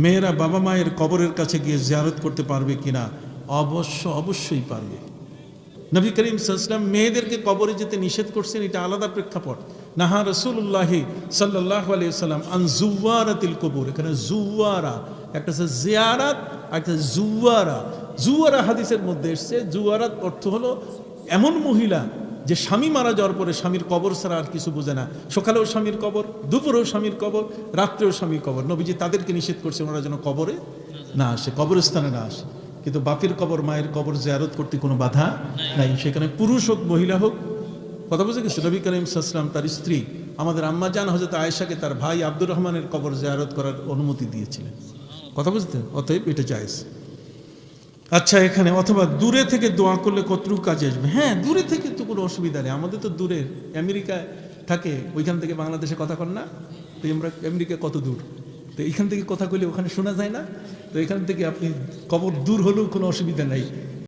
মেয়েরা বাবা মায়ের কবরের কাছে গিয়ে জিয়ারত করতে পারবে কিনা? অবশ্যই পারবে। নবী করিম সাল্লাল্লাহু আলাইহি ওয়াসাল্লাম মেয়েদেরকে কবরে যেতে নিষেধ করছেন, এটা আলাদা প্রেক্ষাপট। নাহা রাসূলুল্লাহি সাল্লাল্লাহু আলাইহি ওয়াসাল্লাম আন জুওয়ারাতিল কবর। এখানে জুওয়ারা, একটা হচ্ছে জিয়ারাত, একটা জুওয়ারা। জুওয়ারা হাদিসের মধ্যে এসছে। জুওয়ারাত অর্থ হলো এমন মহিলা যে স্বামী মারা যাওয়ার পরে স্বামীর কবর ছাড়া আর কিছু বোঝে না। সকালেও স্বামীর কবর, দুপুরেও স্বামীর কবর, রাত্রেও স্বামীর কবর। নবীজি তাদেরকে নিষেধ করছে ওনারা যেন কবরে না আসে, কবরস্থানে না আসে। কিন্তু বাপের কবর, মায়ের কবর জিয়ারত করতে কোনো বাধা নাই, সেখানে পুরুষ হোক মহিলা হোক। কথা বুঝে গেছে? নবী করিম সাল্লাল্লাহু আলাইহি ওয়াসাল্লাম তার স্ত্রী আমাদের আম্মা জান হযরত আয়েশাকে তার ভাই আব্দুর রহমানের কবর জিয়ারত করার অনুমতি দিয়েছিলেন। কথা বুঝতে? অতএব এটা জায়েজ। আচ্ছা, এখানে অথবা দূরে থেকে দোয়া করলে কতটুকু কাজে আসবে? হ্যাঁ, দূরে থেকে তো কোনো অসুবিধা নেই। আমাদের তো দূরের, আমেরিকায় থাকে, ওইখান থেকে বাংলাদেশে কথা কন না? তো আমরা আমেরিকা কত দূর, তো এইখান থেকে কথা কইলে ওখানে শোনা যায় না? তো এখান থেকে আপনি কবর দূর হলেও কোনো অসুবিধা নাই।